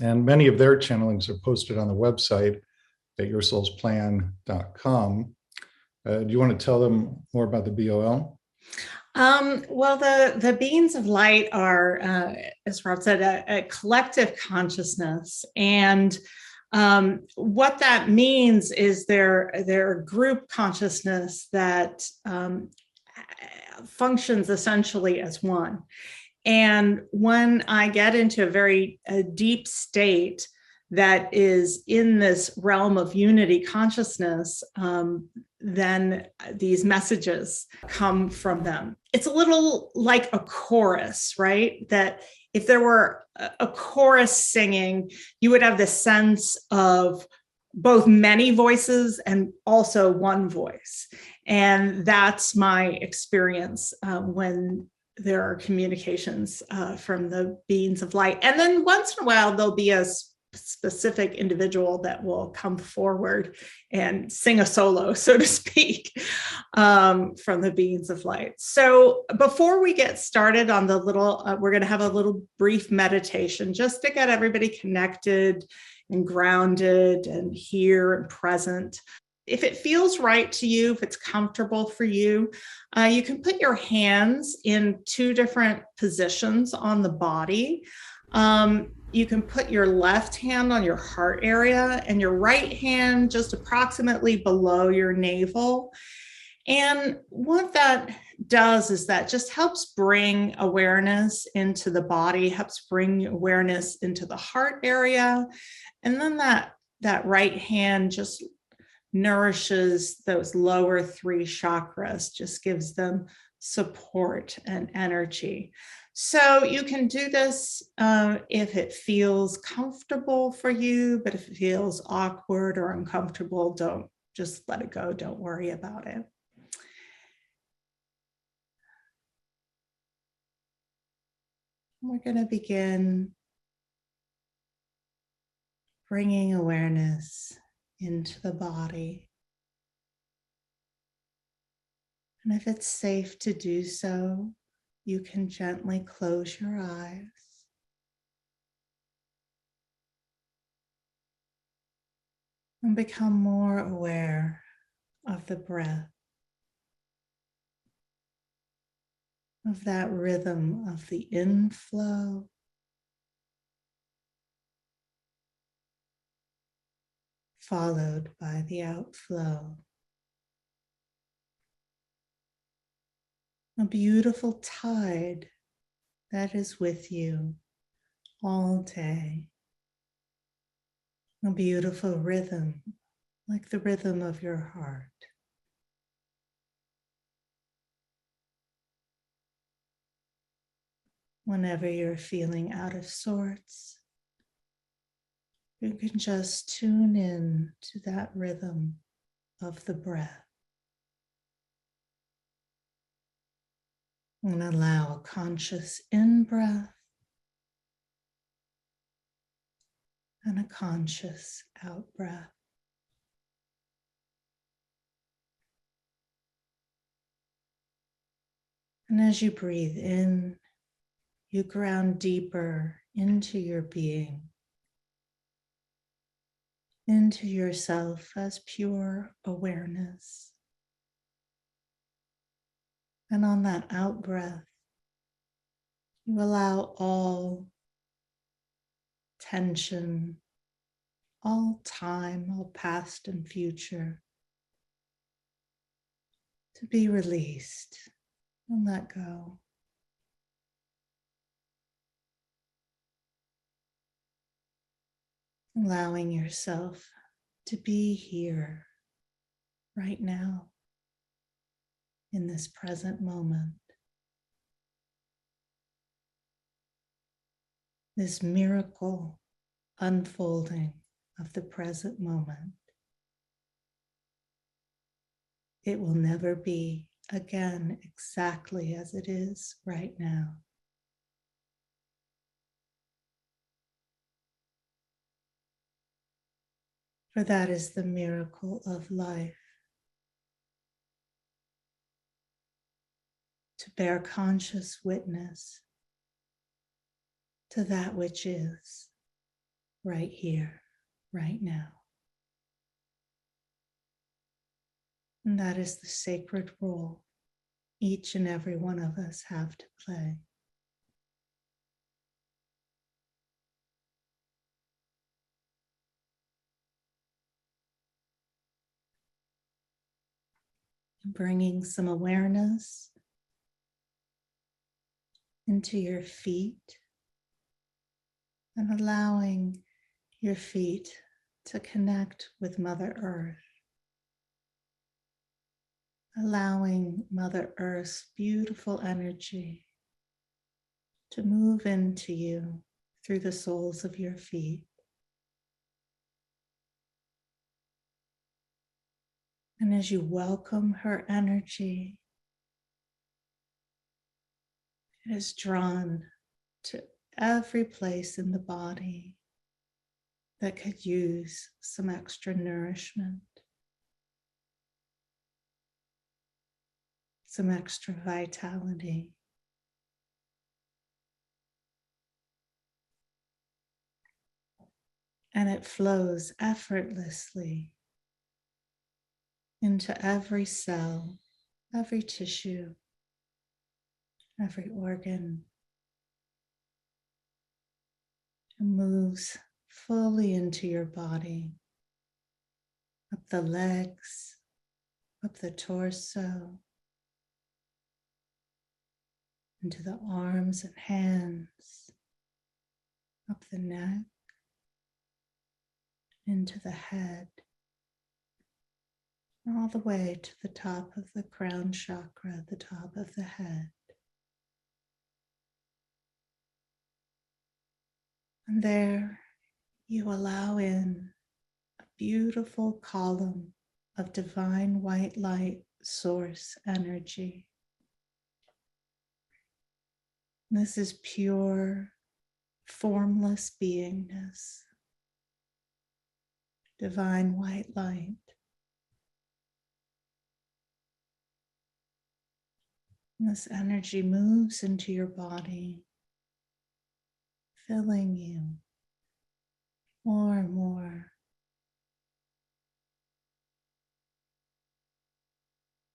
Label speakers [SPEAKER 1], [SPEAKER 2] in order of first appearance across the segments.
[SPEAKER 1] And many of their channelings are posted on the website at yoursoulsplan.com. Do you want to tell them more about the BOL?
[SPEAKER 2] Well, the beings of light are, as Rob said, a collective consciousness. And what that means is they're a group consciousness that functions essentially as one. And when I get into a deep state that is in this realm of unity consciousness, then these messages come from them. It's a little like a chorus, right? That if there were a chorus singing, you would have the sense of both many voices and also one voice. And that's my experience when there are communications from the beings of light. And then once in a while, there'll be a specific individual that will come forward and sing a solo, so to speak, from the beings of light. So before we get started on the little, we're going to have a little brief meditation just to get everybody connected and grounded and here and present. If it feels right to you, if it's comfortable for you, you can put your hands in two different positions on the body. You can put your left hand on your heart area and your right hand just approximately below your navel. And what that does is that just helps bring awareness into the body, helps bring awareness into the heart area. And then that right hand just nourishes those lower three chakras, just gives them support and energy. So you can do this if it feels comfortable for you, but if it feels awkward or uncomfortable, don't just let it go. Don't worry about it. We're going to begin bringing awareness into the body. And if it's safe to do so, you can gently close your eyes. And become more aware of the breath, of that rhythm of the inflow followed by the outflow. A beautiful tide that is with you all day. A beautiful rhythm, like the rhythm of your heart. Whenever you're feeling out of sorts, you can just tune in to that rhythm of the breath. And allow a conscious in-breath and a conscious out-breath. And as you breathe in, you ground deeper into your being, into yourself as pure awareness. And on that out-breath, you allow all tension, all time, all past and future to be released and let go. Allowing yourself to be here right now in this present moment. This miracle unfolding of the present moment. It will never be again exactly as it is right now. For that is the miracle of life. To bear conscious witness to that which is, right here, right now. And that is the sacred role each and every one of us have to play. Bringing some awareness into your feet and allowing your feet to connect with Mother Earth. Allowing Mother Earth's beautiful energy to move into you through the soles of your feet. And as you welcome her energy, it is drawn to every place in the body that could use some extra nourishment, some extra vitality. And it flows effortlessly into every cell, every tissue, every organ, and moves fully into your body, up the legs, up the torso, into the arms and hands, up the neck, into the head, all the way to the top of the crown chakra, the top of the head. And there you allow in a beautiful column of divine white light source energy. This is pure, formless beingness, divine white light. And this energy moves into your body, filling you more and more,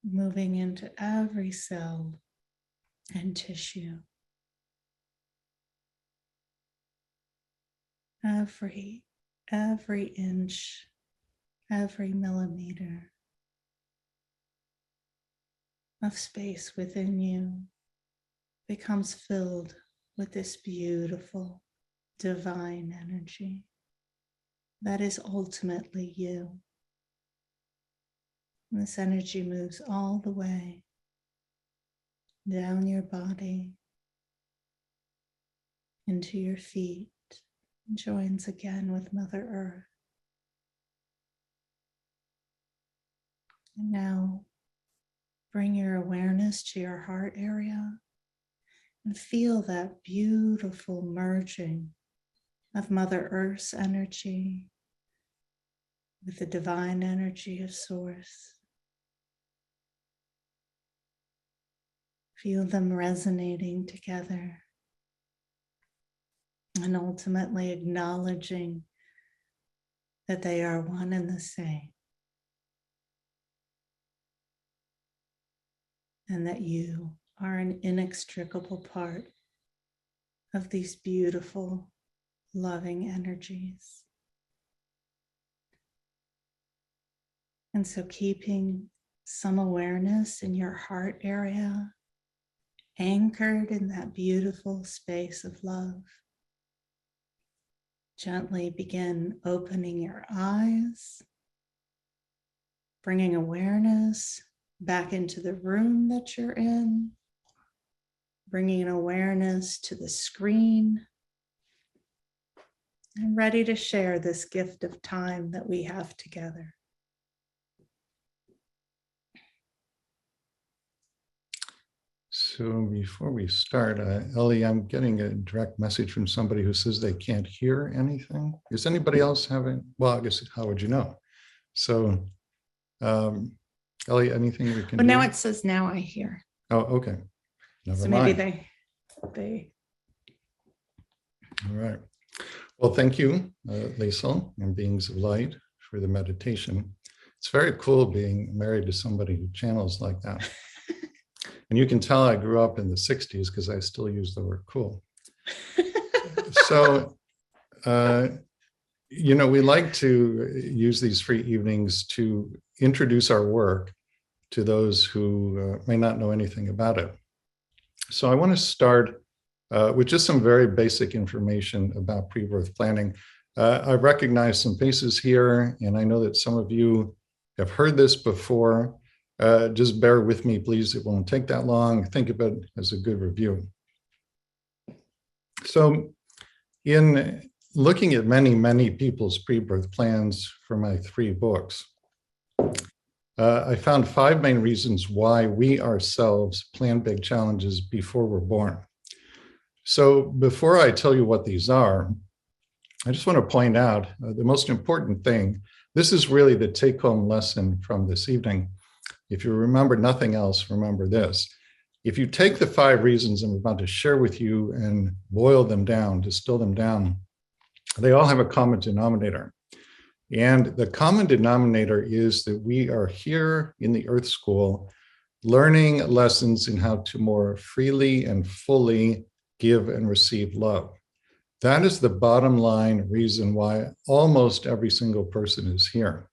[SPEAKER 2] moving into every cell and tissue, every inch, every millimeter of space within you becomes filled with this beautiful divine energy that is ultimately you. And this energy moves all the way down your body into your feet and joins again with Mother Earth. And now bring your awareness to your heart area and feel that beautiful merging of Mother Earth's energy with the divine energy of Source. Feel them resonating together and ultimately acknowledging that they are one and the same, and that you are an inextricable part of these beautiful, loving energies. And so keeping some awareness in your heart area, anchored in that beautiful space of love, gently begin opening your eyes, bringing awareness back into the room that you're in, bringing an awareness to the screen. I'm ready to share this gift of time that we have together.
[SPEAKER 1] So before we start, Ellie, I'm getting a direct message from somebody who says they can't hear anything. Is anybody else having, well, I guess, how would you know? So, Ellie, anything we can do?
[SPEAKER 2] But now it says, now I hear.
[SPEAKER 1] Oh, okay. Never
[SPEAKER 2] So
[SPEAKER 1] mind.
[SPEAKER 2] maybe they.
[SPEAKER 1] All right. Well, thank you, Liesel and Beings of Light, for the meditation. It's very cool being married to somebody who channels like that. And you can tell I grew up in the 60s because I still use the word cool. So, we like to use these free evenings to introduce our work to those who may not know anything about it. So I want to start with just some very basic information about pre-birth planning. I recognize some faces here, and I know that some of you have heard this before. Just bear with me, please. It won't take that long. Think of it as a good review. So in looking at many people's pre-birth plans for my 3 books, I found 5 main reasons why we ourselves plan big challenges before we're born. So before I tell you what these are, I just want to point out the most important thing. This is really the take-home lesson from this evening. If you remember nothing else, remember this. If you take the 5 reasons I'm about to share with you and boil them down, distill them down, they all have a common denominator. And the common denominator is that we are here in the Earth School learning lessons in how to more freely and fully give and receive love. That is the bottom line reason why almost every single person is here.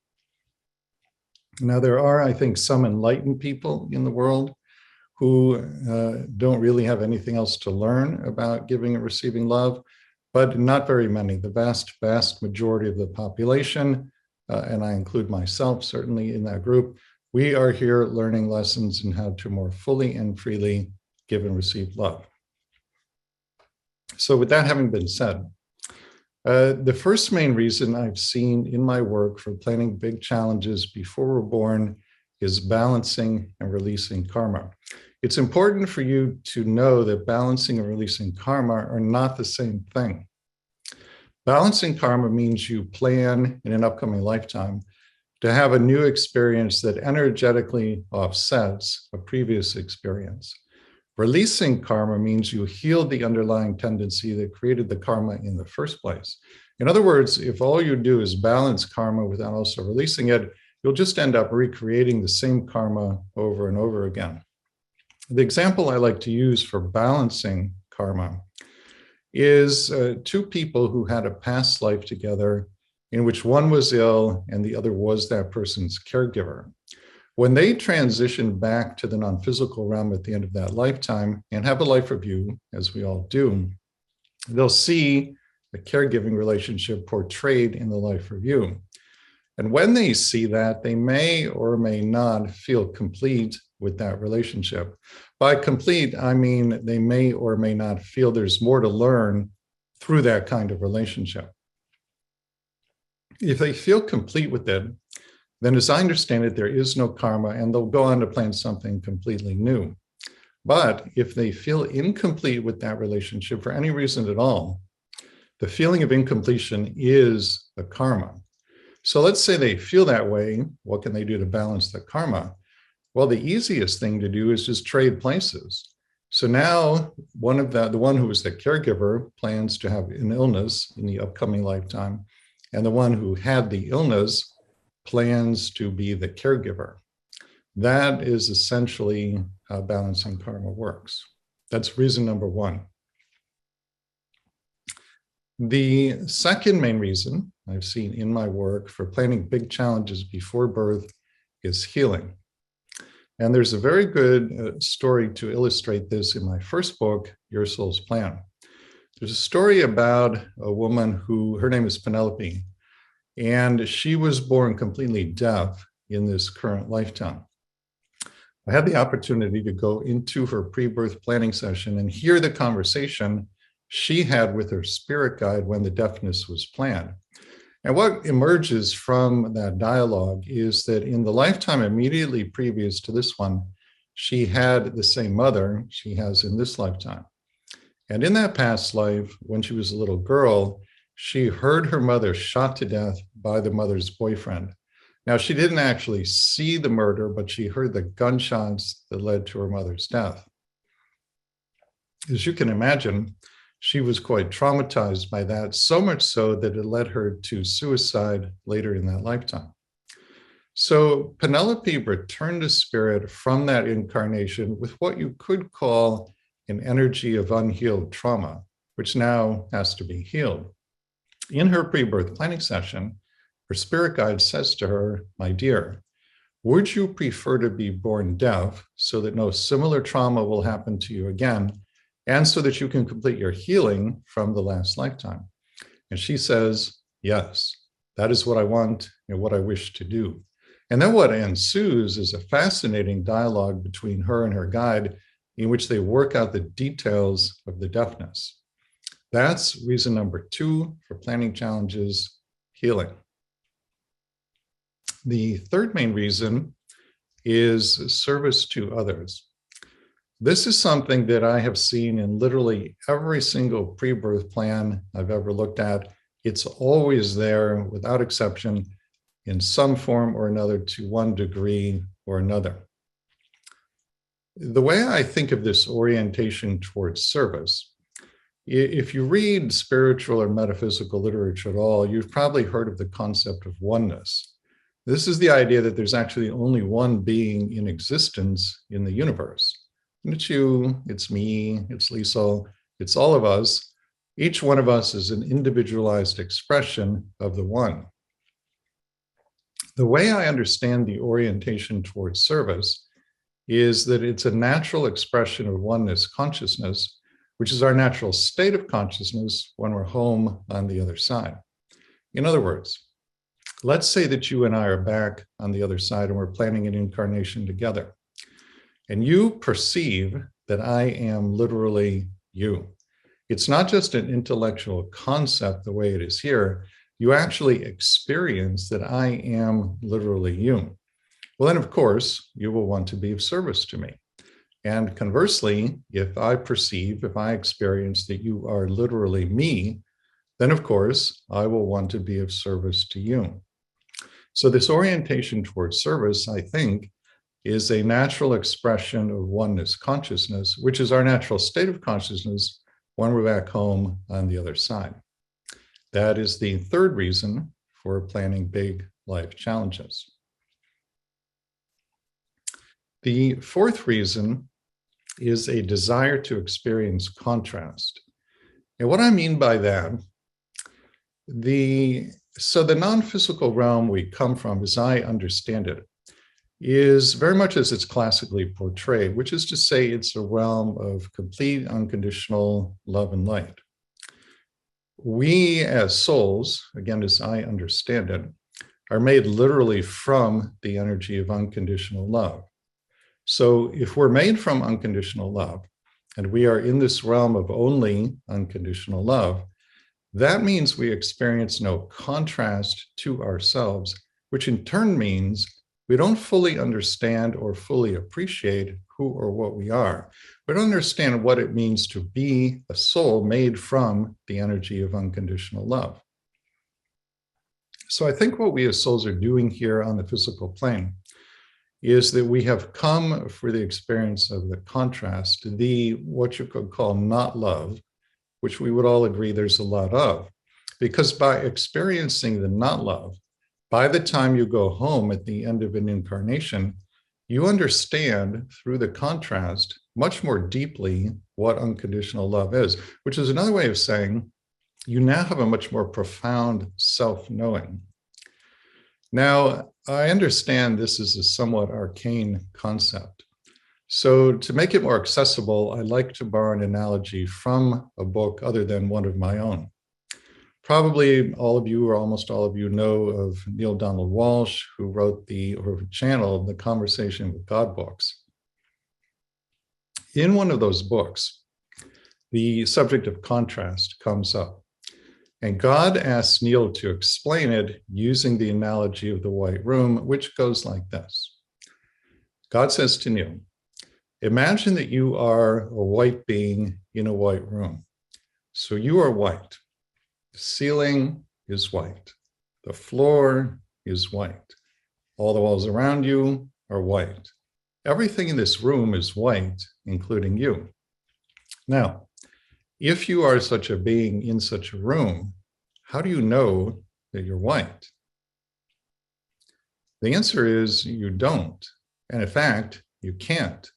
[SPEAKER 1] Now, there are, I think, some enlightened people in the world who don't really have anything else to learn about giving and receiving love, but not very many. The vast majority of the population, and I include myself certainly in that group, we are here learning lessons in how to more fully and freely give and receive love. So with that having been said, the first main reason I've seen in my work for planning big challenges before we're born is balancing and releasing karma. It's important for you to know that balancing and releasing karma are not the same thing. Balancing karma means you plan in an upcoming lifetime to have a new experience that energetically offsets a previous experience. Releasing karma means you heal the underlying tendency that created the karma in the first place. In other words, if all you do is balance karma without also releasing it, you'll just end up recreating the same karma over and over again. The example I like to use for balancing karma is 2 people who had a past life together in which one was ill and the other was that person's caregiver. When they transition back to the non-physical realm at the end of that lifetime and have a life review, as we all do, they'll see the caregiving relationship portrayed in the life review. And when they see that, they may or may not feel complete with that relationship. By complete, I mean they may or may not feel there's more to learn through that kind of relationship. If they feel complete with it, then as I understand it, there is no karma and they'll go on to plan something completely new. But if they feel incomplete with that relationship for any reason at all, the feeling of incompletion is the karma. So let's say they feel that way. What can they do to balance the karma? Well, the easiest thing to do is just trade places. So now the one who was the caregiver plans to have an illness in the upcoming lifetime, and the one who had the illness plans to be the caregiver. That is essentially how balancing karma works. That's reason number 1. The second main reason I've seen in my work for planning big challenges before birth is healing. And there's a very good story to illustrate this in my first book, Your Soul's Plan. There's a story about a woman who, her name is Penelope, and she was born completely deaf in this current lifetime. I had the opportunity to go into her pre-birth planning session and hear the conversation she had with her spirit guide when the deafness was planned. And what emerges from that dialogue is that in the lifetime immediately previous to this one, she had the same mother she has in this lifetime. And in that past life, when she was a little girl, she heard her mother shot to death by the mother's boyfriend. Now, she didn't actually see the murder, but she heard the gunshots that led to her mother's death. As you can imagine, she was quite traumatized by that, so much so that it led her to suicide later in that lifetime. So Penelope returned to spirit from that incarnation with what you could call an energy of unhealed trauma, which now has to be healed. In her pre-birth planning session, her spirit guide says to her, "My dear, would you prefer to be born deaf so that no similar trauma will happen to you again, and so that you can complete your healing from the last lifetime?" And she says, "Yes, that is what I want and what I wish to do." And then what ensues is a fascinating dialogue between her and her guide in which they work out the details of the deafness. That's reason number 2 for planning challenges: healing. The third main reason is service to others. This is something that I have seen in literally every single pre-birth plan I've ever looked at. It's always there, without exception, in some form or another, to one degree or another. The way I think of this orientation towards service, if you read spiritual or metaphysical literature at all, you've probably heard of the concept of oneness. This is the idea that there's actually only one being in existence in the universe. And it's you, it's me, it's Liesel, it's all of us. Each one of us is an individualized expression of the one. The way I understand the orientation towards service is that it's a natural expression of oneness consciousness, which is our natural state of consciousness when we're home on the other side. In other words, let's say that you and I are back on the other side and we're planning an incarnation together. And you perceive that I am literally you. It's not just an intellectual concept the way it is here. You actually experience that I am literally you. Well, then, of course, you will want to be of service to me. And conversely, if I experience that you are literally me, then, of course, I will want to be of service to you. So this orientation towards service, I think, is a natural expression of oneness consciousness, which is our natural state of consciousness when we're back home on the other side. That is the third reason for planning big life challenges. The fourth reason is a desire to experience contrast. And what I mean by that, the non-physical realm we come from, as I understand it, is very much as it's classically portrayed, which is to say it's a realm of complete unconditional love and light. We as souls, again, as I understand it, are made literally from the energy of unconditional love. So if we're made from unconditional love, and we are in this realm of only unconditional love, that means we experience no contrast to ourselves, which in turn means we don't fully understand or fully appreciate who or what we are. We don't understand what it means to be a soul made from the energy of unconditional love. So I think what we as souls are doing here on the physical plane is that we have come for the experience of the contrast, what you could call not love, which we would all agree there's a lot of. Because by experiencing the not love, by the time you go home at the end of an incarnation, you understand through the contrast much more deeply what unconditional love is, which is another way of saying you now have a much more profound self-knowing. Now, I understand this is a somewhat arcane concept. So to make it more accessible, I like to borrow an analogy from a book other than one of my own. Probably all of you or almost all of you know of Neil Donald Walsh, who wrote or channeled the Conversation with God books. In one of those books, the subject of contrast comes up. And God asks Neil to explain it using the analogy of the white room, which goes like this. God says to Neil, imagine that you are a white being in a white room. So you are white. The ceiling is white. The floor is white. All the walls around you are white. Everything in this room is white, including you. Now, if you are such a being in such a room, how do you know that you're white? The answer is you don't. And in fact, you can't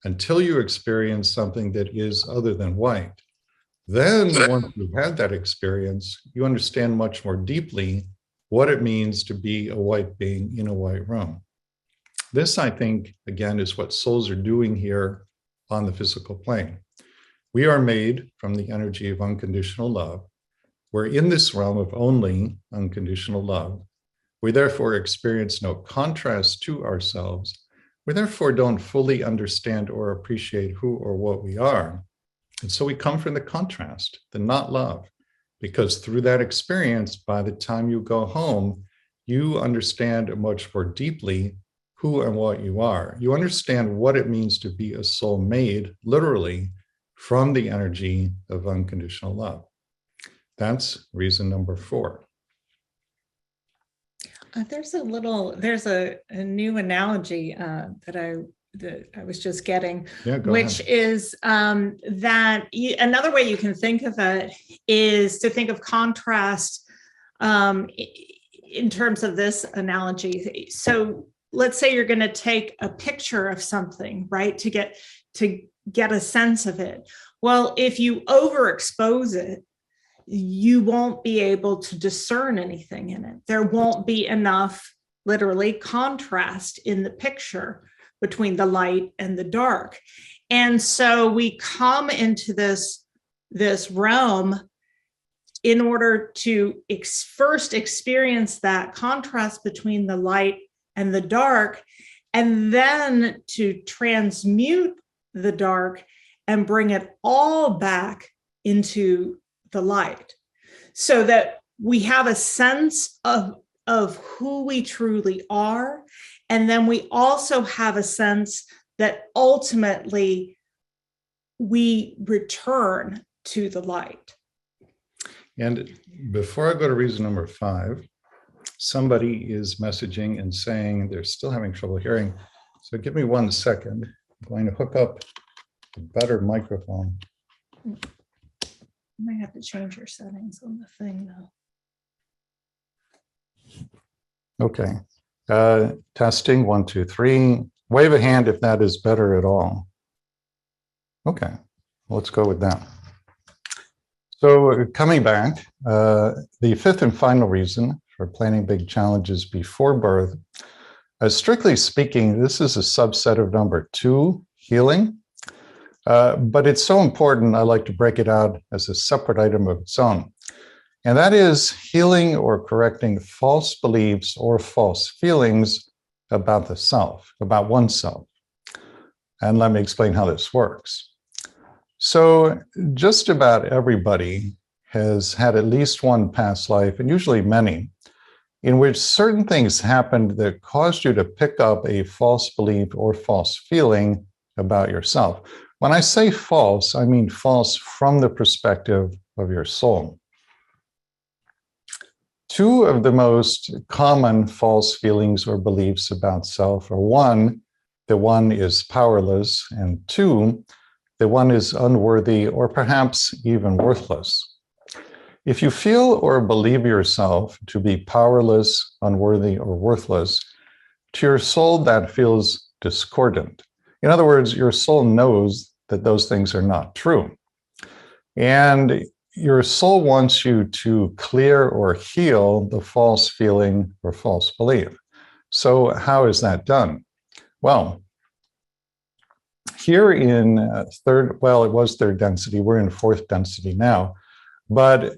[SPEAKER 1] until you experience something that is other than white. Then once you've had that experience, you understand much more deeply what it means to be a white being in a white room. This, I think, again, is what souls are doing here on the physical plane. We are made from the energy of unconditional love. We're in this realm of only unconditional love. We therefore experience no contrast to ourselves. We therefore don't fully understand or appreciate who or what we are. And so we come from the contrast, the not love, because through that experience, by the time you go home, you understand much more deeply who and what you are. You understand what it means to be a soul made, literally, from the energy of unconditional love. That's reason number 4.
[SPEAKER 2] There's a new analogy that I was just getting, which is that another way you can think of it is to think of contrast in terms of this analogy. So let's say you're going to take a picture of something, right, to get a sense of it. Well, if you overexpose it, you won't be able to discern anything in it. There won't be enough, literally, contrast in the picture between the light and the dark. And so we come into this realm in order to first experience that contrast between the light and the dark, and then to transmute the dark and bring it all back into the light, so that we have a sense of who we truly are. And then we also have a sense that ultimately we return to the light.
[SPEAKER 1] And before I go to reason number 5, somebody is messaging and saying they're still having trouble hearing. So give me 1 second. I'm going to hook up a better microphone.
[SPEAKER 2] You might have to change your settings on the thing, though.
[SPEAKER 1] Okay. Testing 1, 2, 3. Wave a hand if that is better at all. Okay, let's go with that. So coming back, the 5th and final reason for planning big challenges before birth, strictly speaking, this is a subset of number 2, healing. But it's so important, I like to break it out as a separate item of its own. And that is healing or correcting false beliefs or false feelings about the self, about oneself. And let me explain how this works. So just about everybody has had at least one past life, and usually many, in which certain things happened that caused you to pick up a false belief or false feeling about yourself. When I say false, I mean false from the perspective of your soul. 2 of the most common false feelings or beliefs about self are 1, that one is powerless, and 2, that one is unworthy or perhaps even worthless. If you feel or believe yourself to be powerless, unworthy, or worthless, to your soul that feels discordant. In other words, your soul knows that those things are not true. And your soul wants you to clear or heal the false feeling or false belief. So how is that done? Well, here in it was 3rd density, we're in 4th density now, but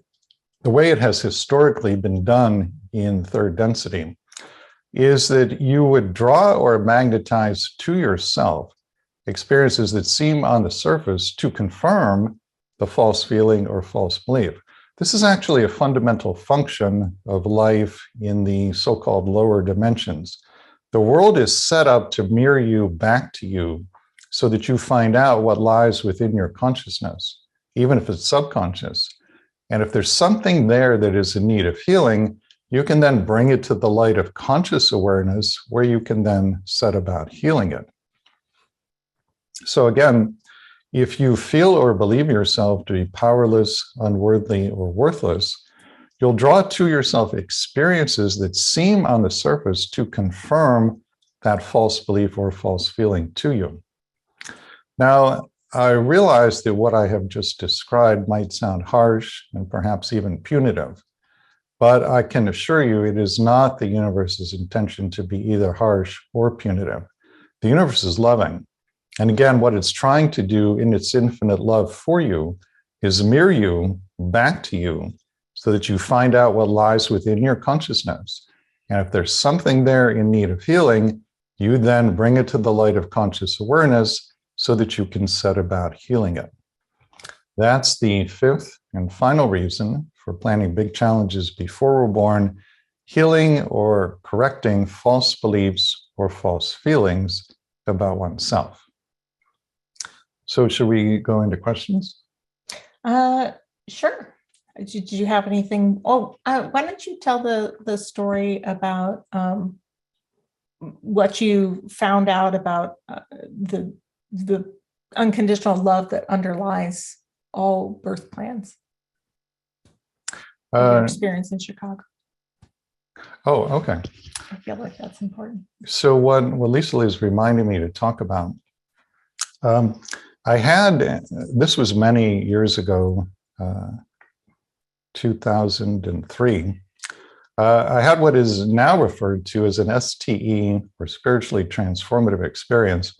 [SPEAKER 1] the way it has historically been done in 3rd density is that you would draw or magnetize to yourself experiences that seem on the surface to confirm the false feeling or false belief. This is actually a fundamental function of life in the so-called lower dimensions. The world is set up to mirror you back to you so that you find out what lies within your consciousness, even if it's subconscious. And if there's something there that is in need of healing, you can then bring it to the light of conscious awareness where you can then set about healing it. So again, If you feel or believe yourself to be powerless, unworthy, or worthless, you'll draw to yourself experiences that seem on the surface to confirm that false belief or false feeling to you. Now, I realize that what I have just described might sound harsh and perhaps even punitive, but I can assure you it is not the universe's intention to be either harsh or punitive. The universe is loving. And again, what it's trying to do in its infinite love for you is mirror you back to you so that you find out what lies within your consciousness. And if there's something there in need of healing, you then bring it to the light of conscious awareness so that you can set about healing it. That's the fifth and final reason for planning big challenges before we're born: healing or correcting false beliefs or false feelings about oneself. So should we go into questions?
[SPEAKER 3] Sure. Did you have anything? Oh, why don't you tell the story about what you found out about the unconditional love that underlies all birth plans? Your experience in Chicago.
[SPEAKER 1] Oh, okay.
[SPEAKER 3] I feel like that's important.
[SPEAKER 1] So what Liesel is reminding me to talk about, this was many years ago, 2003. I had what is now referred to as an STE, or spiritually transformative experience,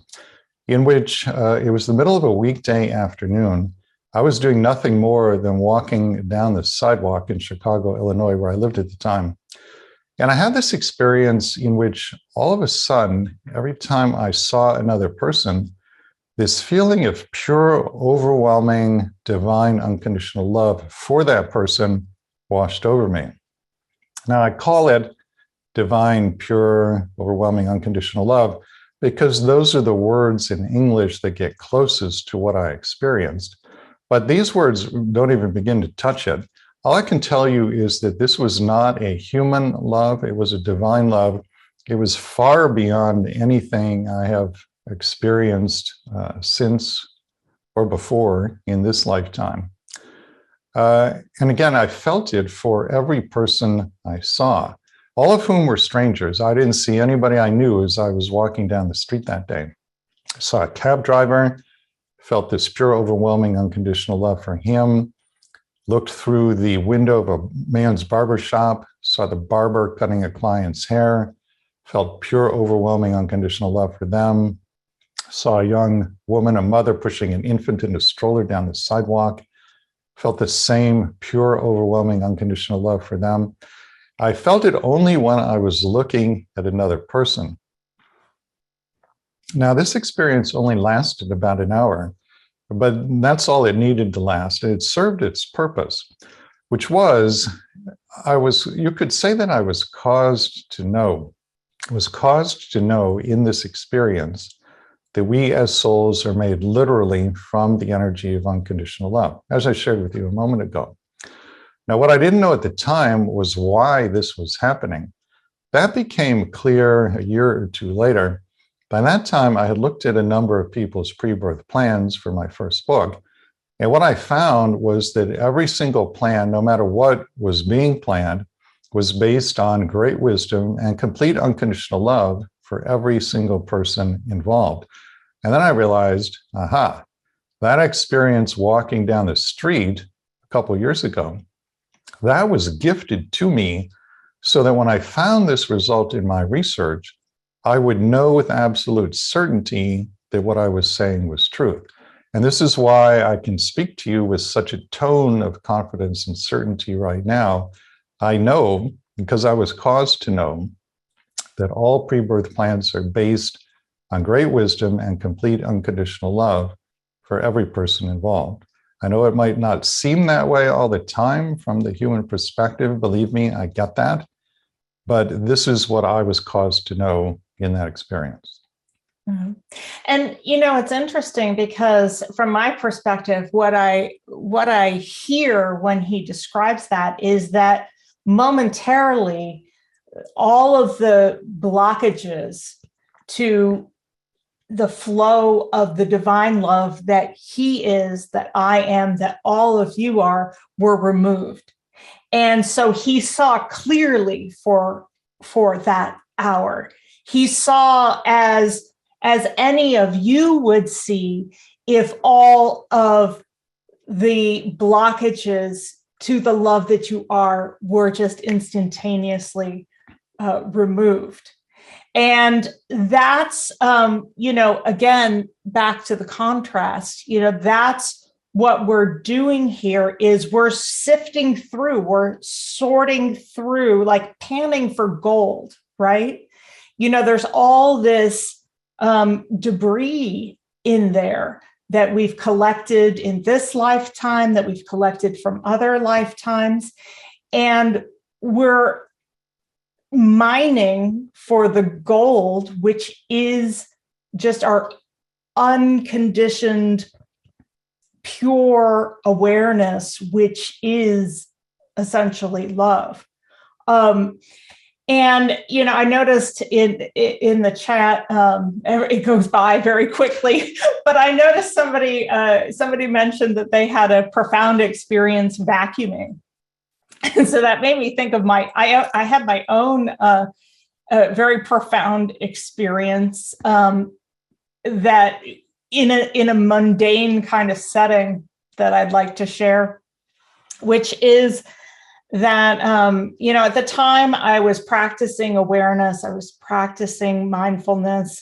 [SPEAKER 1] in which it was the middle of a weekday afternoon. I was doing nothing more than walking down the sidewalk in Chicago, Illinois, where I lived at the time. And I had this experience in which all of a sudden, every time I saw another person, this feeling of pure, overwhelming, divine, unconditional love for that person washed over me. Now, I call it divine, pure, overwhelming, unconditional love because those are the words in English that get closest to what I experienced. But these words don't even begin to touch it. All I can tell you is that this was not a human love. It was a divine love. It was far beyond anything I have experienced since or before in this lifetime. And again, I felt it for every person I saw, all of whom were strangers. I didn't see anybody I knew as I was walking down the street that day. I saw a cab driver, felt this pure, overwhelming, unconditional love for him, looked through the window of a man's barber shop, saw the barber cutting a client's hair, felt pure, overwhelming, unconditional love for them, saw a young woman, a mother, pushing an infant in a stroller down the sidewalk, felt the same pure, overwhelming, unconditional love for them. I felt it only when I was looking at another person. Now, this experience only lasted about an hour, but that's all it needed to last. And it served its purpose, which was, you could say that I was caused to know in this experience that we as souls are made literally from the energy of unconditional love, as I shared with you a moment ago. Now, what I didn't know at the time was why this was happening. That became clear a year or two later. By that time, I had looked at a number of people's pre-birth plans for my first book. And what I found was that every single plan, no matter what was being planned, was based on great wisdom and complete unconditional love for every single person involved. And then I realized, aha, that experience walking down the street a couple of years ago, that was gifted to me so that when I found this result in my research, I would know with absolute certainty that what I was saying was truth. And this is why I can speak to you with such a tone of confidence and certainty right now. I know, because I was caused to know, that all pre-birth plans are based on great wisdom and complete unconditional love for every person involved. I know it might not seem that way all the time from the human perspective. Believe me, I get that. But this is what I was caused to know in that experience.
[SPEAKER 3] Mm-hmm. And it's interesting because from my perspective, what I hear when he describes that is that momentarily all of the blockages to the flow of the divine love that he is, that I am, that all of you are, were removed. And so he saw clearly for that hour. He saw as any of you would see if all of the blockages to the love that you are were just instantaneously removed. And that's, again, back to the contrast, that's what we're doing here is we're sifting through, we're sorting through, like panning for gold, right? There's all this debris in there that we've collected in this lifetime, that we've collected from other lifetimes. And we're mining for the gold, which is just our unconditioned, pure awareness, which is essentially love. And I noticed in the chat, it goes by very quickly, but I noticed somebody mentioned that they had a profound experience vacuuming. And so that made me think of I had my own very profound experience that in a mundane kind of setting that I'd like to share, which is that, at the time I was practicing awareness, I was practicing mindfulness,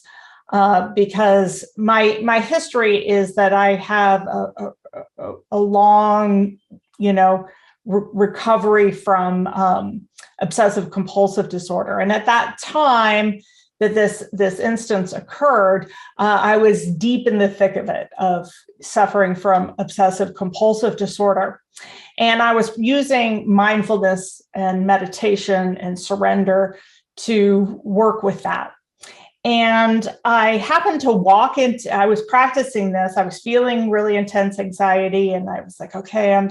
[SPEAKER 3] because my history is that I have a long, recovery from obsessive compulsive disorder. And at that time that this instance occurred, I was deep in the thick of it, of suffering from obsessive compulsive disorder. And I was using mindfulness and meditation and surrender to work with that. And I happened to I was practicing this, I was feeling really intense anxiety, and I was like, okay, I'm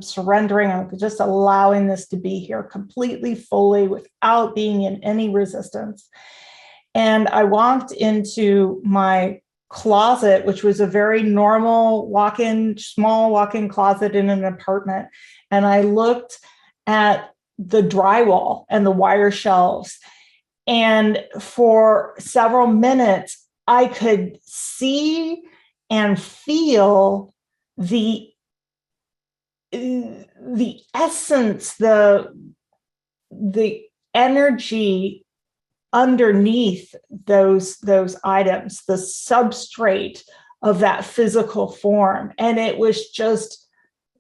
[SPEAKER 3] surrendering, I'm just allowing this to be here completely, fully, without being in any resistance. And I walked into my closet, which was a very normal small walk-in closet in an apartment. And I looked at the drywall and the wire shelves. And for several minutes, I could see and feel the essence, the energy underneath those items, the substrate of that physical form. And it was just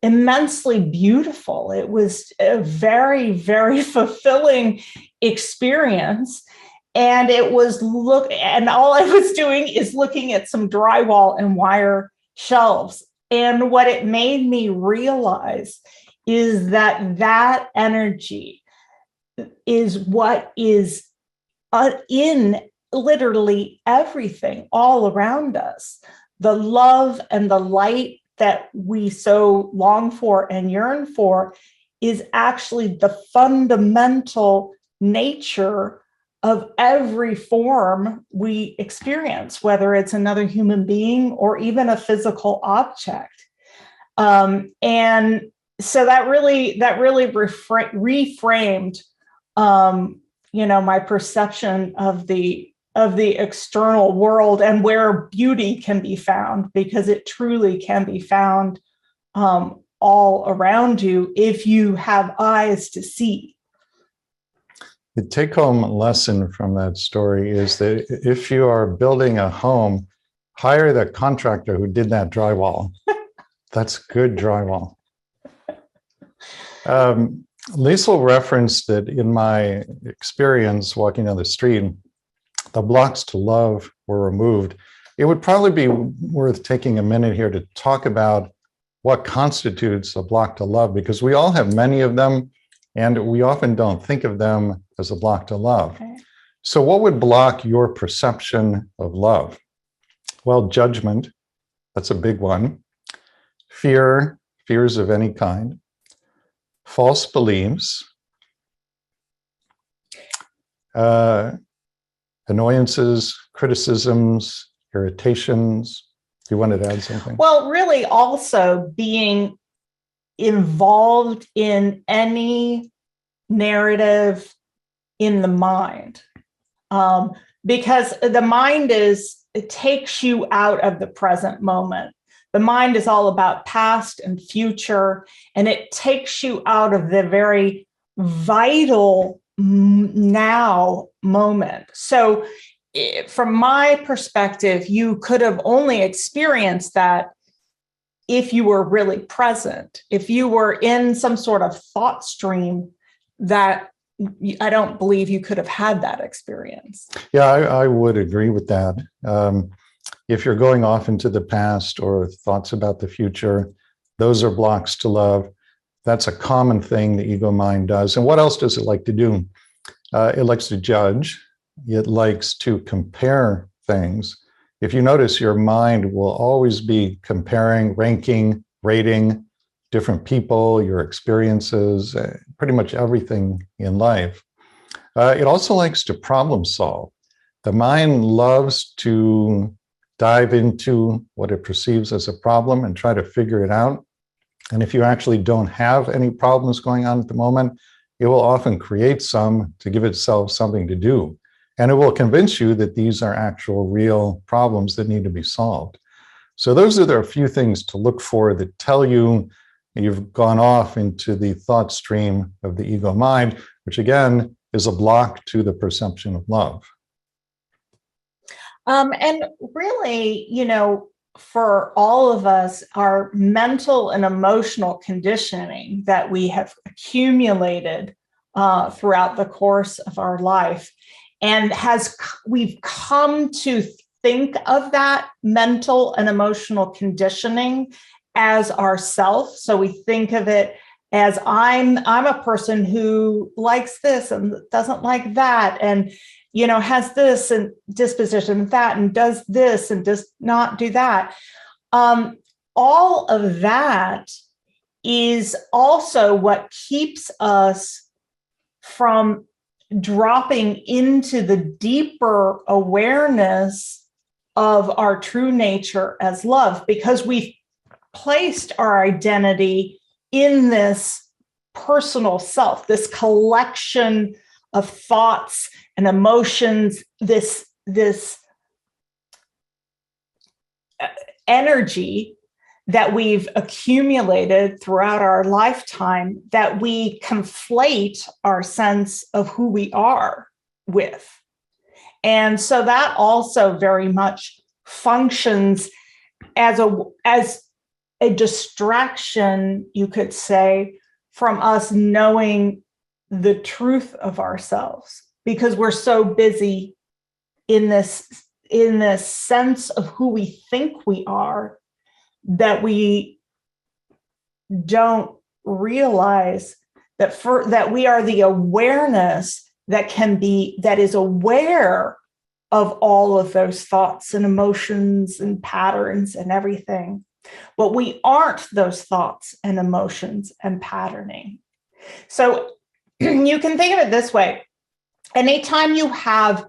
[SPEAKER 3] immensely beautiful. It was a very, very fulfilling experience. And it was and all I was doing is looking at some drywall and wire shelves. And what it made me realize is that energy is what is in literally everything all around us. The love and the light that we so long for and yearn for is actually the fundamental nature of every form we experience, whether it's another human being or even a physical object. And so that really reframed, my perception of the external world and where beauty can be found, because it truly can be found all around you if you have eyes to see.
[SPEAKER 1] The take-home lesson from that story is that if you are building a home, hire the contractor who did that drywall. That's good drywall. Liesel referenced that in my experience walking down the street, the blocks to love were removed. It would probably be worth taking a minute here to talk about what constitutes a block to love, because we all have many of them, and we often don't think of them as a block to love. Okay. So what would block your perception of love? Well, judgment, that's a big one. Fears of any kind. False beliefs. Annoyances, criticisms, irritations? Do you want to add something?
[SPEAKER 3] Well, really also being involved in any narrative in the mind. Because the mind it takes you out of the present moment. The mind is all about past and future, and it takes you out of the very vital now moment. So from my perspective, you could have only experienced that if you were really present, if you were in some sort of thought stream that I don't believe you could have had that experience.
[SPEAKER 1] Yeah, I would agree with that. If you're going off into the past or thoughts about the future, those are blocks to love. That's a common thing the ego mind does. And what else does it like to do? It likes to judge. It likes to compare things. If you notice, your mind will always be comparing, ranking, rating different people, your experiences, pretty much everything in life. It also likes to problem solve. The mind loves to dive into what it perceives as a problem and try to figure it out. And if you actually don't have any problems going on at the moment, it will often create some to give itself something to do. And it will convince you that these are actual real problems that need to be solved. So those are the few things to look for that tell you you've gone off into the thought stream of the ego mind, which again is a block to the perception of love.
[SPEAKER 3] And really, for all of us, our mental and emotional conditioning that we have accumulated throughout the course of our life, and we've come to think of that mental and emotional conditioning as ourself. So we think of it as I'm a person who likes this and doesn't like that, and has this and disposition that, and does this and does not do that. All of that is also what keeps us from dropping into the deeper awareness of our true nature as love, because we've placed our identity in this personal self, this collection of thoughts and emotions, this energy that we've accumulated throughout our lifetime, that we conflate our sense of who we are with. And so that also very much functions as a distraction, you could say, from us knowing the truth of ourselves, because we're so busy in this sense of who we think we are that we don't realize that we are the awareness that is aware of all of those thoughts and emotions and patterns and everything. But we aren't those thoughts and emotions and patterning. So you can think of it this way. Anytime you have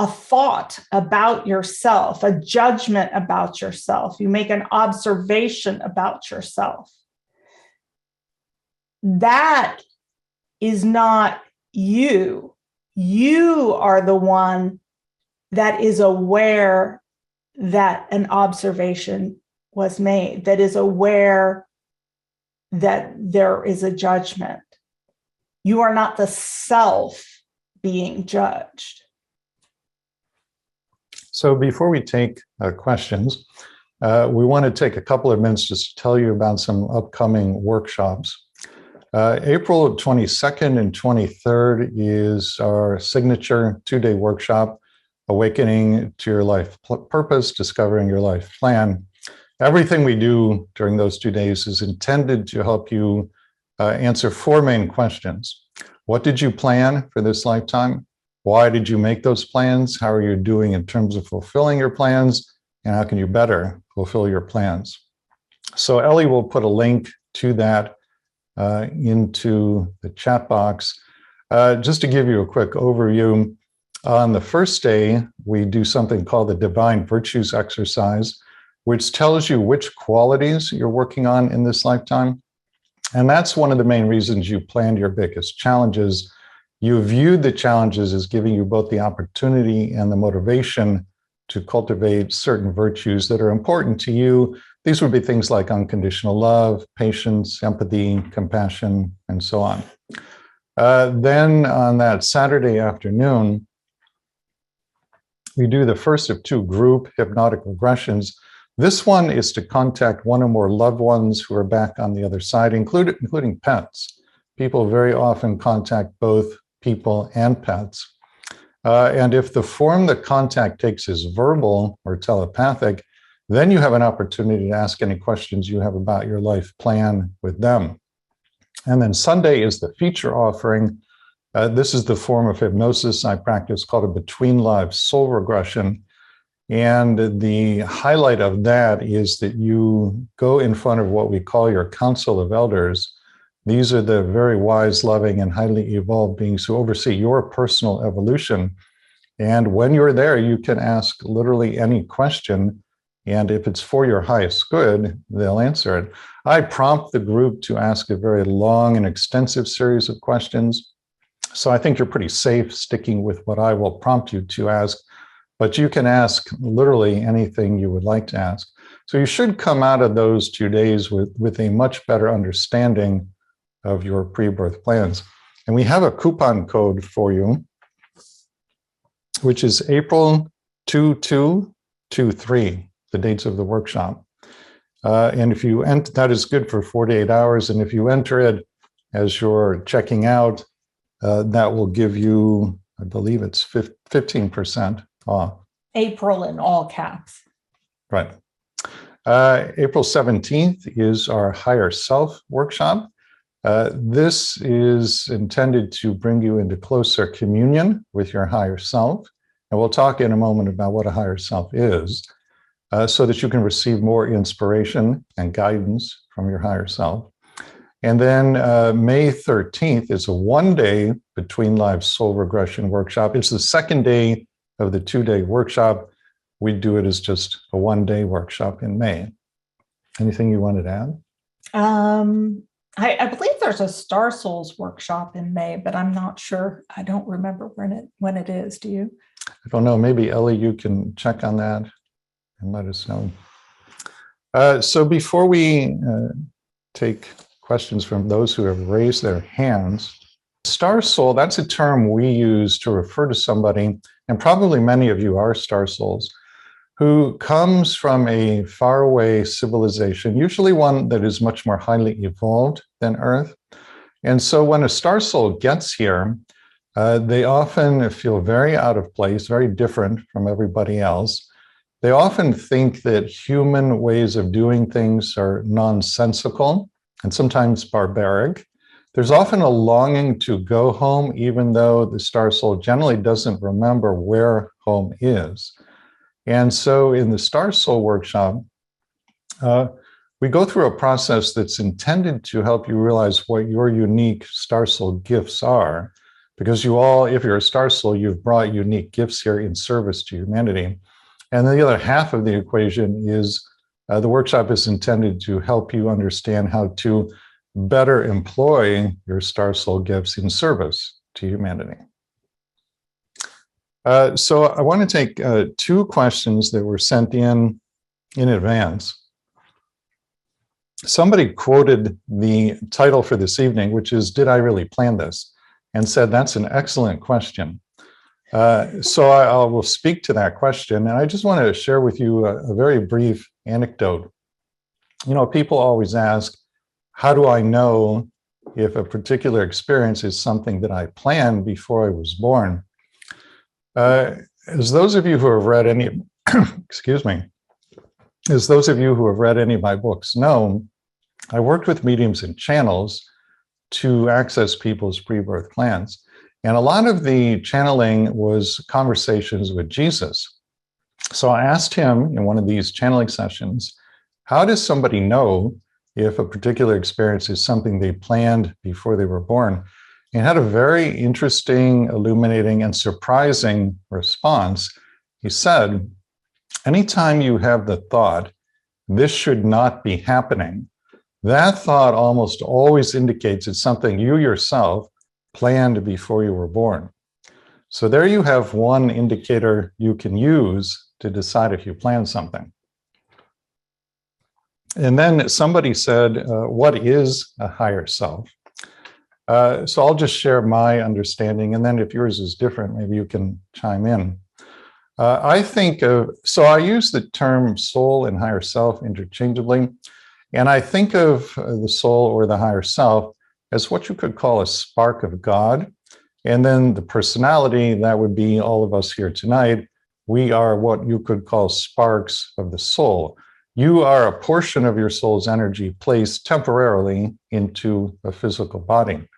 [SPEAKER 3] a thought about yourself, a judgment about yourself, you make an observation about yourself, that is not you. You are the one that is aware that an observation was made, that is aware that there is a judgment. You are not the self being judged.
[SPEAKER 1] So before we take questions, we want to take a couple of minutes just to tell you about some upcoming workshops. April 22nd and 23rd is our signature 2-day workshop, Awakening to Your Life Purpose, Discovering Your Life Plan. Everything we do during those 2 days is intended to help you answer 4 main questions. What did you plan for this lifetime? Why did you make those plans? How are you doing in terms of fulfilling your plans? And how can you better fulfill your plans? So Ellie will put a link to that into the chat box. Just to give you a quick overview, On the first day, we do something called the Divine Virtues exercise, which tells you which qualities you're working on in this lifetime. And that's one of the main reasons you planned your biggest challenges. You viewed the challenges as giving you both the opportunity and the motivation to cultivate certain virtues that are important to you. These would be things like unconditional love, patience, empathy, compassion, and so on. Then on that Saturday afternoon, we do the first of 2 group hypnotic regressions. This one is to contact one or more loved ones who are back on the other side, including pets. People very often contact both people and pets. And if the form the contact takes is verbal or telepathic, then you have an opportunity to ask any questions you have about your life plan with them. And then Sunday is the feature offering. This is the form of hypnosis I practice called a between lives soul regression. And the highlight of that is that you go in front of what we call your council of elders. These are the very wise, loving, and highly evolved beings who oversee your personal evolution. And when you're there, you can ask literally any question. And if it's for your highest good, they'll answer it. I prompt the group to ask a very long and extensive series of questions. So I think you're pretty safe sticking with what I will prompt you to ask, but you can ask literally anything you would like to ask. So you should come out of those 2 days with a much better understanding of your pre-birth plans. And we have a coupon code for you, which is April 2223, the dates of the workshop. And if you enter, that is good for 48 hours. And if you enter it as you're checking out, that will give you, I believe it's 15% off.
[SPEAKER 3] April in all caps.
[SPEAKER 1] Right. April 17th is our Higher Self workshop. This is intended to bring you into closer communion with your higher self. And we'll talk in a moment about what a higher self is, so that you can receive more inspiration and guidance from your higher self. And then May 13th is a 1-day Between Lives Soul Regression workshop. It's the second day of the 2-day workshop. We do it as just a 1-day workshop in May. Anything you wanted to add?
[SPEAKER 3] I believe there's a Star Souls workshop in May, but I'm not sure. I don't remember when it is. Do you?
[SPEAKER 1] I don't know. Maybe Ellie, you can check on that and let us know. So before we take questions from those who have raised their hands, Star Soul, that's a term we use to refer to somebody, and probably many of you are Star Souls, who comes from a faraway civilization, usually one that is much more highly evolved than Earth. And so when a Star Soul gets here, they often feel very out of place, very different from everybody else. They often think that human ways of doing things are nonsensical and sometimes barbaric. There's often a longing to go home, even though the Star Soul generally doesn't remember where home is. And so in the Star Soul workshop, we go through a process that's intended to help you realize what your unique Star Soul gifts are, because you all, if you're a Star Soul, you've brought unique gifts here in service to humanity. And the other half of the equation is the workshop is intended to help you understand how to better employ your Star Soul gifts in service to humanity. So I want to take 2 questions that were sent in advance. Somebody quoted the title for this evening, which is, "Did I really plan this?" and said, that's an excellent question. So I will speak to that question. And I just want to share with you a very brief anecdote. You know, people always ask, how do I know if a particular experience is something that I planned before I was born? As those of you who have read any, excuse me, as those of you who have read any of my books know, I worked with mediums and channels to access people's pre-birth plans. And a lot of the channeling was conversations with Jesus. So I asked him in one of these channeling sessions, how does somebody know if a particular experience is something they planned before they were born? He had a very interesting, illuminating, and surprising response. He said, anytime you have the thought, this should not be happening, that thought almost always indicates it's something you yourself planned before you were born. So there you have one indicator you can use to decide if you plan something. And then somebody said, what is a higher self? So I'll just share my understanding, and then if yours is different, maybe you can chime in. I use the term soul and higher self interchangeably, and I think of the soul or the higher self as what you could call a spark of God. And then the personality, that would be all of us here tonight. We are what you could call sparks of the soul. You are a portion of your soul's energy placed temporarily into a physical body.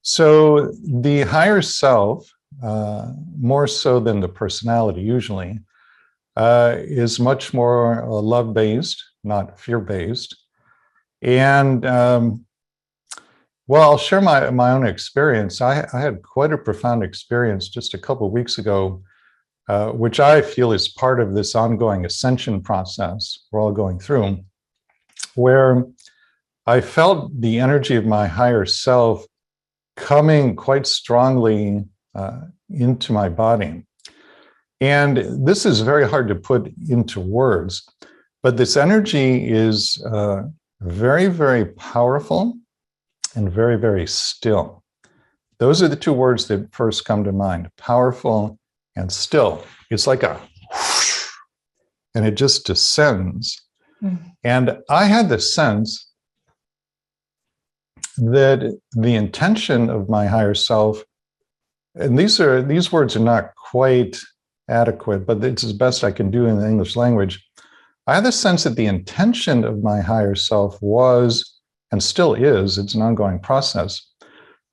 [SPEAKER 1] So the higher self, more so than the personality usually, is much more love-based, not fear-based. And well, I'll share my own experience. I had quite a profound experience just a couple of weeks ago, which I feel is part of this ongoing ascension process we're all going through, where I felt the energy of my higher self coming quite strongly into my body. And this is very hard to put into words, but this energy is very, very powerful and very, very still. Those are the two words that first come to mind, powerful and still. It's like a whoosh, and it just descends. Mm-hmm. And I had the sense that the intention of my higher self, and these words are not quite adequate, but it's as best I can do in the English language. I had the sense that the intention of my higher self was, and still is, it's an ongoing process,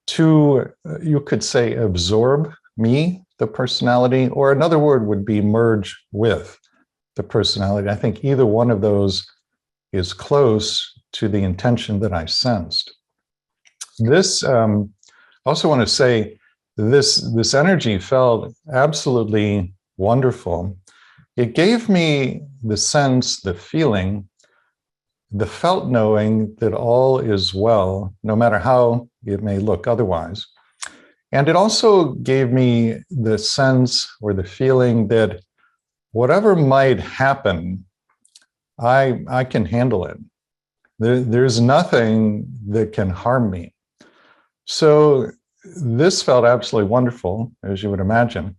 [SPEAKER 1] to, you could say, absorb me, the personality, or another word would be merge with the personality. I think either one of those is close to the intention that I sensed. This, I also want to say, this energy felt absolutely wonderful. It gave me the sense, the feeling, the felt knowing that all is well, no matter how it may look otherwise. And it also gave me the sense or the feeling that whatever might happen, I can handle it. There's nothing that can harm me. So this felt absolutely wonderful, as you would imagine.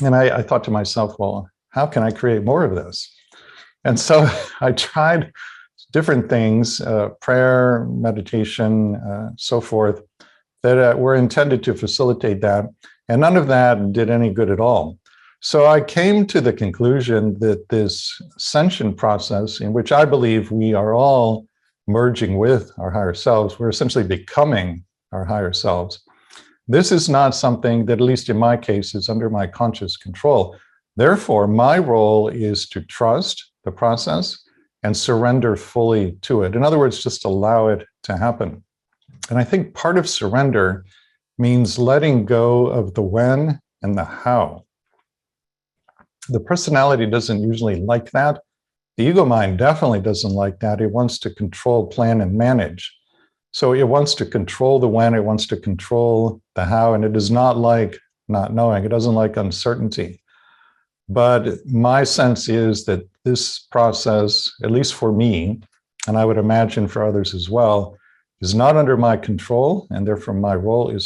[SPEAKER 1] And I thought to myself, well, how can I create more of this? And so I tried different things, prayer, meditation, so forth, that were intended to facilitate that. And none of that did any good at all. So I came to the conclusion that this ascension process, in which I believe we are all merging with our higher selves, we're essentially becoming our higher selves. This is not something that, at least in my case, is under my conscious control. Therefore, my role is to trust the process and surrender fully to it. In other words, just allow it to happen. And I think part of surrender means letting go of the when and the how. The personality doesn't usually like that. The ego mind definitely doesn't like that. It wants to control, plan, and manage. So it wants to control the when, it wants to control the how, and it does not like not knowing. It doesn't like uncertainty. But my sense is that this process, at least for me, and I would imagine for others as well, is not under my control, and therefore my role is